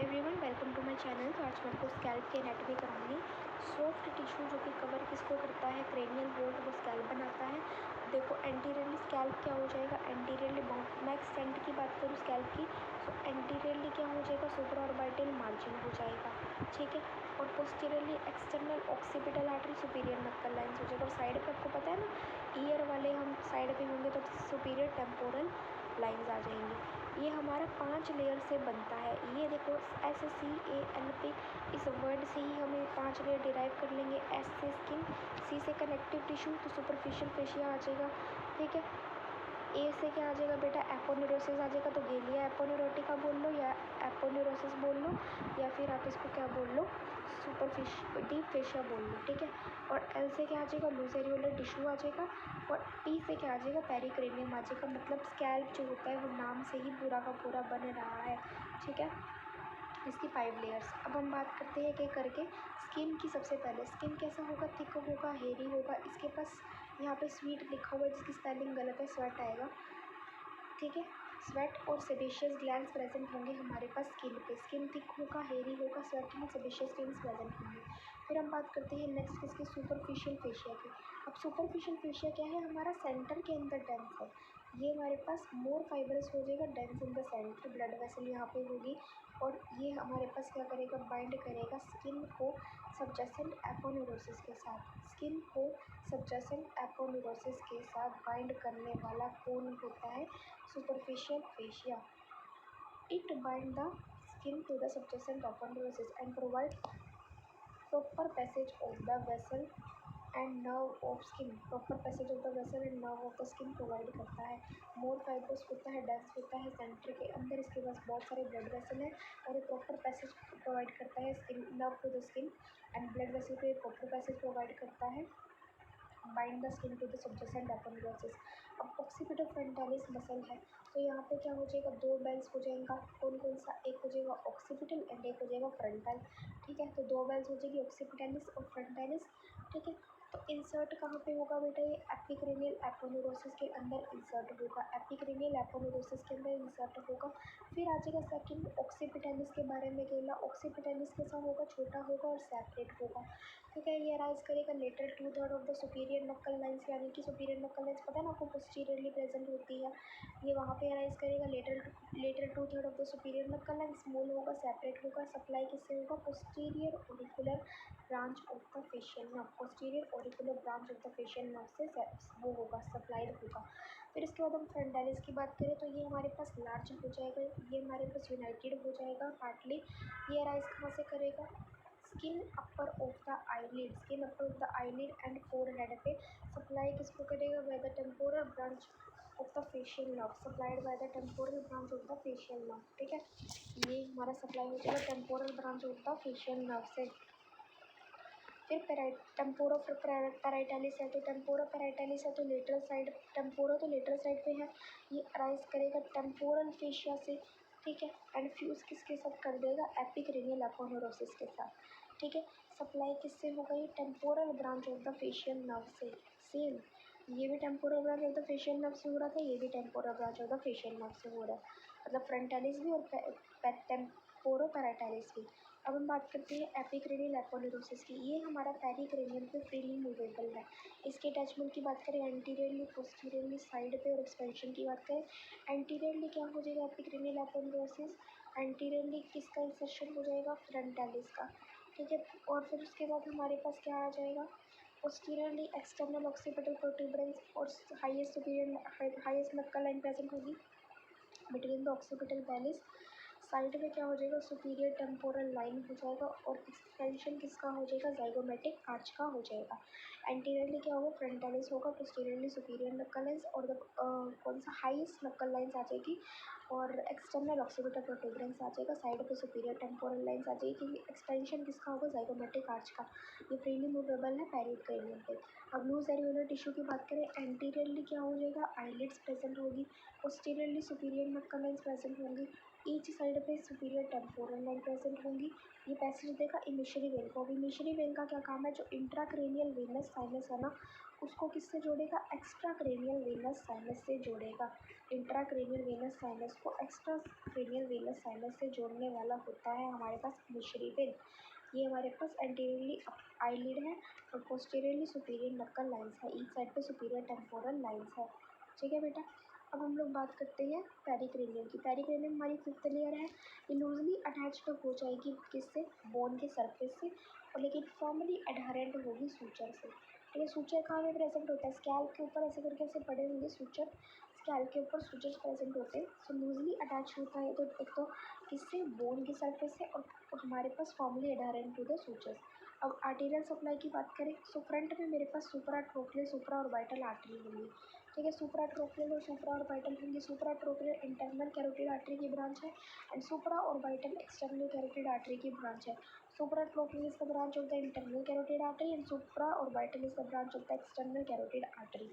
Everyone, welcome to my channel. तो आज मैं आपको स्कैल्प की एनाटॉमी कराऊंगी। सॉफ्ट टिश्यू जो कि कवर किसको करता है, क्रेनियल बोल्ट, वो स्कैल्प बनाता है। देखो एंटीरियरली स्कैल्प क्या हो जाएगा, एंटीरियरली मैं एक्सटेंट की बात करूँ स्कैल्प की, तो एंटीरियरली क्या हो जाएगा, सुपराऑर्बिटल मार्जिन हो जाएगा, ठीक है। और posteriorly external occipital artery, superior नक्कल लाइन्स हो जाएगा। और साइड पे आपको पता है ना, ईयर वाले हम साइड पे होंगे तो सुपीरियर टेम्पोरल लाइंस आ जाएंगी। ये हमारा 5 लेयर से बनता है। ये देखो SCALP, इस वर्ड से ही हमें 5 लेयर डिराइव कर लेंगे। S से स्किन, C से कनेक्टिव टिश्यू, तो सुपरफिशियल फेशिया आ जाएगा, ठीक है। A से क्या आ जाएगा बेटा, एपोन्यूरोसिस आ जाएगा, तो गेलिया एपोन्यूरोटिका बोल लो या एपोन्यूरोसिस बोल लो, या फिर आप इसको क्या बोल लो, डीप फेशिया बोल लो, ठीक है। और L से क्या आ जाएगा, लूज एरियोलर टिश्यू आ जाएगा। और P से क्या आ जाएगा, पेरिक्रेनियम आ जाएगा। मतलब स्कैल्प जो होता है वो नाम से ही पूरा का पूरा बन रहा है, ठीक है। इसकी 5 लेयर्स। अब हम बात करते हैं कि करके स्किन की। सबसे पहले स्किन कैसा होगा, थिक होगा, हेरी होगा। इसके पास यहाँ पे स्वीट लिखा हुआ है जिसकी स्पेलिंग गलत है, स्वेट आएगा, ठीक है। स्वेट और सेबेशियस ग्लैंड्स प्रेजेंट होंगे हमारे पास स्किन पे। स्किन थिक होगा, हेरी होगा, स्वेट में सेबेशियस ग्लैंड्स प्रेजेंट होंगे। फिर हम बात करते हैं नेक्स्ट किसकी, सुपरफिशियल फेशिया की। अब सुपरफिशियल फेशिया क्या है, हमारा सेंटर के अंदर डेंस है। ये हमारे पास मोर फाइबरस हो जाएगा, dense in the centre, blood vessel यहाँ पे होगी। और ये हमारे पास क्या करेगा, बाइंड करेगा स्किन को सबजसेंट एपोन्यूरोसिस के साथ। स्किन को सबजसेंट एपोन्यूरोसिस के साथ बाइंड करने वाला कौन होता है, superficial fascia. It bind the skin to the subjacent aponeurosis and provide proper passage of the vessel and nerve of skin. Proper passage of the vessel and nerve of the skin provide करता है। मोर fibrous होता है, dense होता है centre के अंदर, इसके पास बहुत सारे ब्लड वेसल है और ये प्रॉपर पैसेज प्रोवाइड करता है skin, nerve to the skin and blood vessel को प्रॉपर पैसेज प्रोवाइड करता है, bind the skin to the subjacent aponeurosis. अब ऑक्सीपिटल फ्रंटालिस मसल है, तो यहाँ पे क्या हो जाएगा, 2 बेल्स हो जाएगा। कौन कौन सा, एक हो जाएगा ऑक्सीपिटल एंड एक हो जाएगा फ्रंटल, ठीक है। तो 2 बेल्स हो जाएगी, ऑक्सीपिटलिस और फ्रंटालिस, ठीक है। तो इंसर्ट कहाँ पे होगा बेटा, ये एपिक्रेनियल एपोन्यूरोसिस के अंदर इंसर्ट होगा, एपिक्रेनियल एपोन्यूरोसिस के अंदर इंसर्ट होगा। फिर आ जाएगा सेकंड ऑक्सीपिटलिस के बारे में कहला। ऑक्सीपिटलिस कैसा होगा, छोटा होगा और सेपरेट होगा, ठीक है। ये राइज करेगा लेटरल 2/3 ऑफ द सुपीरियर नक्कल लाइन्स, यानी कि सुपीरियर नक्कल लाइन्स पता है ना आपको, पोस्टीरियरली प्रेजेंट होती है। ये वहाँ पे राइज करेगा लेटरल 2/3 ऑफ द सुपीरियर नक्कल लाइन, स्मॉल होगा, सेपरेट होगा। सप्लाई किससे होगा, posterior auricular branch of the facial nerve, posterior auricular branch of the facial nerve से वो होगा, सप्लाइड होगा। फिर इसके बाद हम फ्रंटालिस की बात करें तो ये हमारे पास लार्ज हो जाएगा, ये हमारे पास यूनाइटेड हो जाएगा पार्टली। ये राइज कहाँ से करेगा, skin upper of the eyelid, skin upper of the eyelid and forehead पे। सप्लाई किसको करेगा, by the temporal branch of the facial nerve, supplied by the temporal branch of the facial nerve, ठीक है। ये हमारा सप्लाई हो जाएगा temporal branch of the facial nerve से। फिर टेम्पोरो पैराइटालिस है, तो टेम्पोरो पैराइटालिस है तो लेटरल साइड, टेम्पोरो तो लेटरल साइड पे है। ये अराइज करेगा टेम्पोरल फेशिया से, ठीक है। एंड फ्यूज किसके साथ कर देगा, एपिक्रेनियल एपोन्यूरोसिस के साथ, ठीक है। सप्लाई किससे होगा, ये temporal branch of the facial nerve से। सेम ये भी temporal branch of the facial nerve से हो रहा था, ये भी temporal branch of the facial nerve से हो रहा है, मतलब फ्रंटालिस भी और टेम्पोरो पैराइटालिस भी। अब हम बात करते हैं एपिक्रेनियल एपोन्यूरोसिस की। ये हमारा पेरिक्रेनियम पे फ्रीली मूवेबल है। इसके अटैचमेंट की बात करें एंटीरियरली, पोस्टीरियरली, साइड पे और एक्सपेंशन की बात करें। एंटीरियरली क्या हो जाएगा, एपिक्रेनियल एपोन्यूरोसिस, एंटीरियरली किसका इंसर्शन हो जाएगा, फ्रंटालिस का, ठीक है। और फिर उसके बाद हमारे पास क्या आ जाएगा, पोस्टीरियरली एक्सटर्नल ऑक्सीपिटल प्रोट्यूबरेंस और हाईएस्ट नक्कल लाइन प्रेजेंट होगी between the occipital palace. Side में क्या हो जाएगा, सुपीरियर टेम्पोरल लाइन हो जाएगा और एक्सटेंशन किसका हो जाएगा, जाइगोमेटिक आर्च का हो जाएगा। एंटीरियरली क्या होगा, फ्रंटालिस होगा, पोस्टीरियरली सुपीरियर नक्कल लाइन्स और कौन सा हाईएस्ट नक्कल लाइन्स आ जाएगी और एक्सटर्नल ऑक्सीपिटल प्रोट्यूबरेंस आ जाएगा। साइड पे सुपीरियर टेम्पोरल लाइन्स आ जाएगी। एक्सटेंशन किसका होगा, जाइगोमेटिक आर्च का। ये फ्रीली मूवेबल है पेरिक्रेनियम पे। अब लूज एरियोलर टिश्यू की बात करें, एंटीरियरली क्या हो जाएगा, आईलिड्स प्रेजेंट होगी, पोस्टीरियरली सुपीरियर नक्कल लाइन्स प्रेजेंट होंगी ईच साइड पे सुपीरियर टेम्पोरल लाइन प्रेजेंट होंगी। ये पैसेज देगा इमिशरी वेन को। अब इमिशरी वेन का क्या काम है, जो इंट्राक्रेनियल वेनस साइनस है ना, उसको किससे जोड़ेगा, एक्स्ट्रा क्रेनियल वेनस साइनस से जोड़ेगा। इंट्राक्रेनियल वेनस साइनस को एक्स्ट्रा क्रेनियल वेनस साइनस से जोड़ने वाला होता है हमारे पास इमिशरी वेन। ये हमारे पास एंटीरियरली आईलिड है और पोस्टीरियरली सुपीरियर नक्कल लाइन्स है। ईच साइड पे सुपीरियर टेम्पोरल लाइन्स है। ठीक है बेटा। अब हम लोग बात करते हैं पेरिक्रेनियम की। पेरिक्रेनियम हमारी फिफ्थ लेयर है। ये लूजली अटैच कब हो जाएगी, किससे, बोन के सरफेस से, और लेकिन फॉर्मली एडहरेंट होगी सूचर से। ठीक है। सूचर कहाँ में प्रेजेंट होता है, स्कैल्प के ऊपर ऐसे करके ऐसे पड़े होंगे सूचर, स्कैल्प के ऊपर सूचर्स प्रेजेंट होते हैं। सो लूजली अटैच होता है तो एक तो किससे, बोन के सरफेस से, और हमारे पास फॉर्मली एडहरेंट टू द सूचर्स। अब आर्टेरियल सप्लाई की बात करें, सो फ्रंट में मेरे पास सुप्राट्रोक्लियर सुप्रा ऑर्बिटल आर्टरी होंगी। ठीक है। सुप्राट्रोक्लियर और सुप्रा ऑर्बिटल होंगी। सुप्राट्रोक्लियर इंटरनल कैरोटिड आर्टरी की ब्रांच है and supra orbital external carotid artery की ब्रांच है। Supratrochlear is the branch of the internal carotid artery and supra orbital is the branch of the external carotid artery.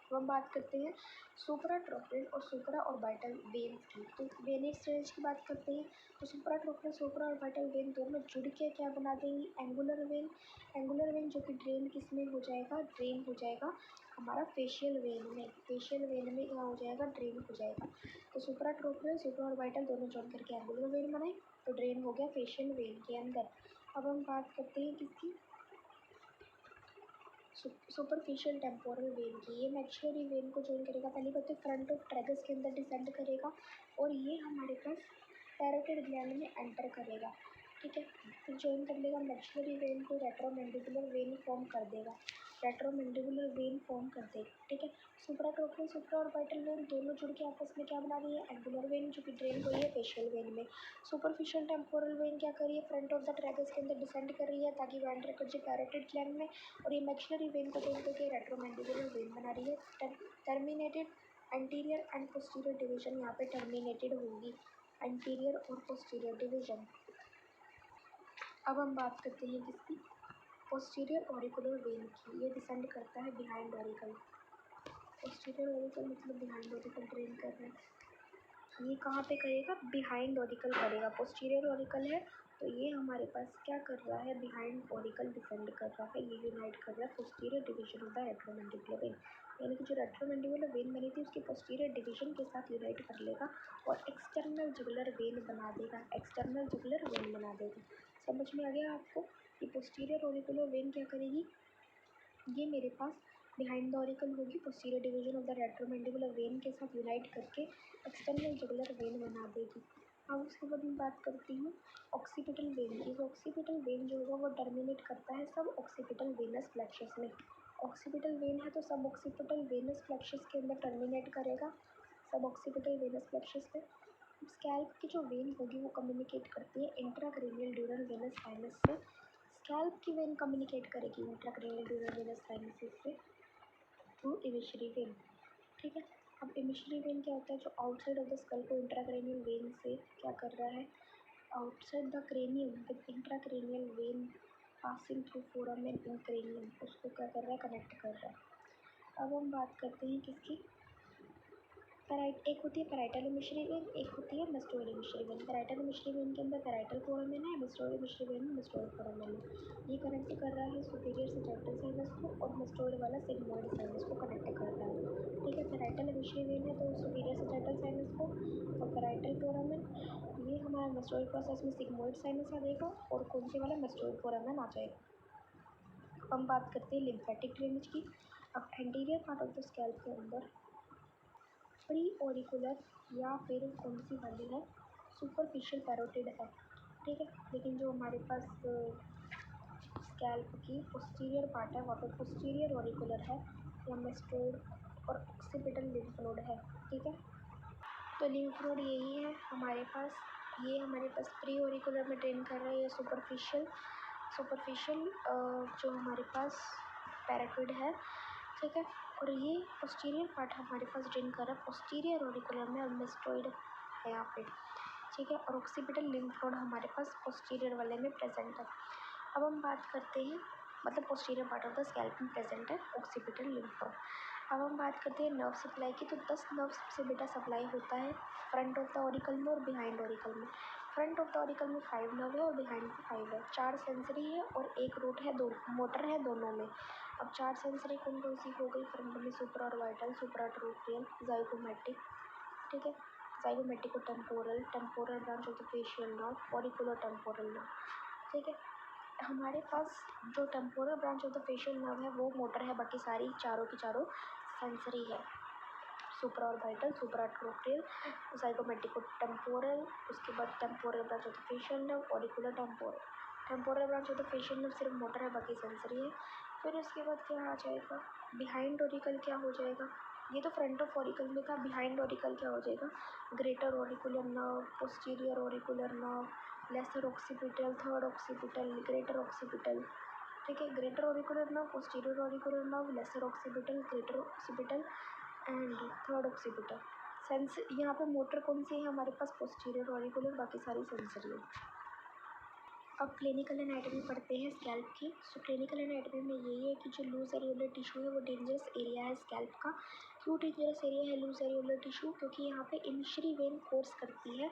अब हम बात करते हैं supratrochlear और सुप्रा ऑर्बिटल वेन्स की। तो वेनिक स्ट्रेच की बात करते हैं तो सुप्राट्रोक्लियर सुप्रा ऑर्बिटल वेन दोनों जुड़ के क्या बना देंगी, एंगुलर वेन। एंगुलर वेन जो कि ड्रेन किस में हो जाएगा, ड्रेन हो जाएगा हमारा फेशियल वेन में। फेशियल वेन में क्या हो जाएगा, ड्रेन हो जाएगा। तो सुप्राट्रोक्लियर सुप्रा ऑर्बिटल दोनों जोड़ करके एंगुलर वेन बनाए तो ड्रेन हो गया फेशियल वेन के अंदर। अब हम बात करते हैं किसकी, सुपरफिशियल टेम्पोरल वेन की। ये मैक्सिलरी वेन को ज्वाइन करेगा, पहली बात तो फ्रंट ऑफ ट्रैगस के अंदर डिसेंड करेगा और ये हमारे पास पैरोटिड ग्लैंड में एंटर करेगा। ठीक है। फिर ज्वाइन कर लेगा मैक्सिलरी वेन को, रेट्रोमैंडिबुलर वेन फॉर्म कर देगा, रेट्रोमैंडिबुलर वेन फॉर्म कर देगा। ठीक है। सुप्राट्रोक्लियर सुप्रा ऑर्बिटल वेन दोनों जुड़ के आपस में क्या बना रही है, एंगुलर वेन, जो कि ड्रेन हो रही है फेशियल वेन में। सुपरफिशियल टेम्पोरल वेन क्या कर रही है, फ्रंट ऑफ द ट्रैगस के अंदर डिसेंड कर रही है ताकि वो एंटर कर जाए पैरोटिड ग्लैंड में, और ये मैक्सिलरी वेन को जोड़ करके रेट्रोमैंडिबुलर वेन बना रही है। Terminated anterior and posterior division यहाँ पे टर्मिनेटेड होगी, एंटीरियर और पोस्टीरियर डिवीजन। अब हम बात करते हैं किसकी, पोस्टीरियर ऑरिकुलर वेन की। ये डिसेंड करता है बिहाइंड ऑरिकल। पोस्टीरियर ऑरिकल मतलब बिहाइंड ऑरिकल ड्रेन कर रहा है। ये कहाँ पे करेगा, बिहाइंड ऑरिकल करेगा। पोस्टीरियर ऑरिकल है तो ये हमारे पास क्या कर रहा है, बिहाइंड ऑरिकल डिसेंड कर रहा है, ये यूनाइट कर रहा है posterior division of the retromandibular vein. यानी कि जो रेट्रोमैंडिबुलर वेन बनी थी उसकी पोस्टीरियर डिवीजन के साथ यूनाइट कर लेगा और एक्सटर्नल जुगुलर वेन बना देगा, एक्सटर्नल जुगुलर वेन बना देगा। समझ में आ गया आपको कि पोस्टीरियर ऑरिकुलर वेन क्या करेगी, ये मेरे पास बिहाइंड द ऑरिकल होगी, posterior division of the retromandibular vein के साथ यूनाइट करके एक्सटर्नल जुगुलर वेन बना देगी। अब उसके बाद मैं बात करती हूँ ऑक्सीपिटल वेन की। तो ऑक्सीपिटल वेन जो होगा वो टर्मिनेट करता है सब ऑक्सीपिटल वेनस प्लेक्सस में। ऑक्सीपिटल वेन है तो सब ऑक्सीपिटल वेनस प्लेक्सस के अंदर टर्मिनेट करेगा, सब ऑक्सीपिटल वेनस प्लेक्सस में। स्कैल्प की जो वेन होगी वो कम्युनिकेट करती है इंट्राक्रेनियल ड्यूरल वेनस साइनस से। स्कैल्प की वेन कम्युनिकेट करेगी इंट्राक्रेनियल ड्यूरल वेनस साइनस से थ्रू इमिशरी वेन। ठीक है। अब इमिशरी वेन क्या होता है, जो आउटसाइड ऑफ द स्कल को इंट्राक्रेनियल वेन से क्या कर रहा है, outside the cranium with intracranial when passing through foramen in cranium, उसको क्या कर रहा है, कनेक्ट कर रहा है। अब हम बात करते हैं किसकी, एक होती है पैराइटल इमिशरी वेन, एक होती है मेस्टोइड इमिशरी वेन। पैराइटल इमिशरी वेन के अंदर पैराइटल फोरामेन है, मेस्टोइड इमिशरी वेन में मेस्टोइड फोरामेन है। ये कनेक्ट कर रहा है सुपीरियर सैजिटल साइनस को और मेस्टोइड वाला सिग्मोइड साइनस को कनेक्ट कर रहा है। ठीक है। पैराइटल इमिशरी वेन है तो सुपीरियर सैजिटल साइनस को और पैराइटल फोरामेन, ये हमारा मेस्टोइड प्रोसेस में सिग्मोइड साइनस आ जाएगा और कौन से वाला, मेस्टोइड फोरामेन आ जाएगा। अब हम बात करते हैं लिम्फेटिक ड्रेनेज की। अब anterior part of the scalp के अंदर प्री ऑरिकुलर या फिर कौन सी वाली है, सुपरफिशियल पैरोटिड है। ठीक है। लेकिन जो हमारे पास स्कैल्प की पोस्टीरियर पार्ट है वहाँ पे पोस्टीरियर ऑरिकुलर है या मेस्टोइड और ऑक्सीपिटल लिम्फ नोड है। ठीक है। तो लिम्फ नोड यही है हमारे पास, ये हमारे पास प्री ऑरिकुलर में ट्रेन कर रहा है, ये सुपरफिशियल जो हमारे पास पैराटिड है। ठीक है। और ये पोस्टीरियर पार्ट हमारे पास ड्रेन कर रहा है पोस्टीरियर ऑरिकुलर में और मेस्टोइड है यहाँ पे। ठीक है। और ऑक्सीपिटल लिम्फ नोड हमारे पास पोस्टीरियर वाले में प्रेजेंट है। अब हम बात करते हैं, मतलब posterior part of the scalp में प्रेजेंट है ऑक्सीपिटल लिम्फ नोड। अब हम बात करते हैं नर्व सप्लाई की। तो 10 नर्व से बेटा सप्लाई होता है फ्रंट ऑफ द ऑरिकल में और बिहाइंड ऑरिकल में। फ्रंट ऑफ द ऑरिकल में 5 नर्व है और बिहाइंड में 5 है। 4 सेंसरी है और एक रूट है, 2 मोटर है दोनों में। अब 4 सेंसरी कौन कौन सी हो गई? फ्रंट में सुप्रा ऑर्बिटल, सुप्रा ट्रोपियल, ज़ाइगोमैटिक, ठीक है, ज़ाइगोमैटिक और temporal, temporal branch of the facial nerve, auricular temporal nerve, ठीक है। हमारे पास जो temporal branch of the facial nerve है वो मोटर है, बाकी सारी चारों की चारों सेंसरी है। सुप्रा ऑर्बिटल, सुप्रा ट्रोपियल, ज़ाइगोमैटिक और टेम्पोरल, उसके बाद temporal branch of the facial nerve, auricular temporal. Temporal branch of the facial nerve सिर्फ मोटर है, बाकी सेंसरी है। फिर उसके बाद क्या आ जाएगा? बिहाइंड ऑरिकल क्या हो जाएगा? ये तो फ्रंट ऑफ ऑरिकल में था। बिहाइंड ऑरिकल क्या हो जाएगा? Greater auricular nerve, posterior auricular nerve, lesser occipital, third occipital, greater occipital, ठीक है। Greater auricular nerve, posterior auricular nerve, lesser occipital, greater occipital and third occipital. Sense यहाँ पे motor कौन सी है हमारे पास? पोस्टीरियर ऑरिकुलर, बाकी सारी सेंसरी है। अब क्लिनिकल एनाटॉमी पढ़ते हैं स्कैल्प की। सो क्लिनिकल एनाटॉमी में यही है कि जो लूज एरिकुलर टिश्यू है वो डेंजरस एरिया है स्कैल्प का। क्यों डेंजरस एरिया है लूज एरिकुलर टिश्यू? क्योंकि यहाँ पे इमिशरी वेन कोर्स करती है,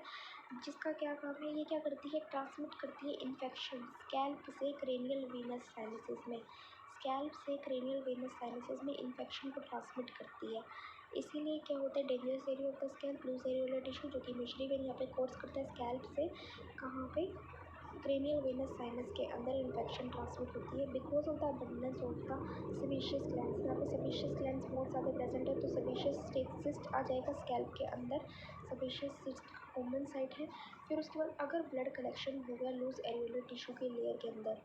जिसका क्या काम है? ये क्या करती है? ट्रांसमिट करती है इन्फेक्शन स्कैल्प से क्रेनियल वेनस साइनसेस में। स्कैल्प से क्रेनियल वेनस साइनसेस में इन्फेक्शन को ट्रांसमिट करती है। इसीलिए क्या होता है? Dangerous area of the scalp, loose एरिकुलर टिश्यू, जो कि इमिशरी वेन यहाँ पे कोर्स करता है स्कैल्प से। कहाँ पे? क्रेनियल वेनस साइनस के अंदर इन्फेक्शन ट्रांसमिट होती है because of the abundance of the sebaceous glands. यहाँ पे सेबेशियस ग्लैंड्स बहुत ज़्यादा प्रेजेंट है, तो सेबेशियस सिस्ट आ जाएगा स्कैल्प के अंदर। सेबेशियस सिस्ट कॉमन साइट है। फिर उसके बाद अगर ब्लड कलेक्शन हो गया लूज एरिकुलर टिश्यू के लेयर के अंदर,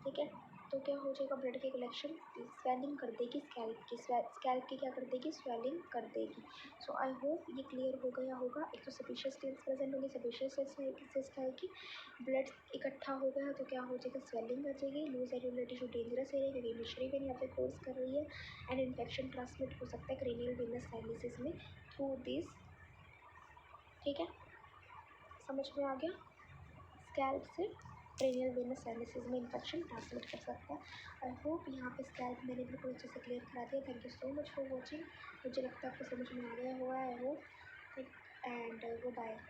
ठीक है, तो क्या हो जाएगा? ब्लड की कलेक्शन स्वेलिंग कर देगी स्कैल्प की। स्कैल्प की क्या कर देगी? स्वेलिंग कर देगी। सो आई होप ये क्लियर हो गया होगा। एक तो सेबेशियस ग्लैंड्स प्रेजेंट होंगे, सेबेशियस सिस्ट आएगी, ब्लड इकट्ठा हो गया तो क्या हो जाएगा? स्वेलिंग आ जाएगी। लूज एरिकुलर टिश्यू डेंजरस एरिया क्योंकि मिशरी वेन यहाँ पे कोर्स कर रही है एंड इन्फेक्शन ट्रांसमिट हो सकता है क्रेनियल वेनस साइनसेस में थ्रू दिस, ठीक है, समझ में आ गया? स्कैल्प से क्रेनियल वेनस साइनसेस में इन्फेक्शन ट्रांसमिट कर सकता है। आई होप यहाँ पे स्कैल्प मैंने बिल्कुल अच्छे से क्लियर करा दिया। Thank you so much for watching. मुझे लगता है आपको समझ में आ गया होगा। आई होप एंड वो बाय।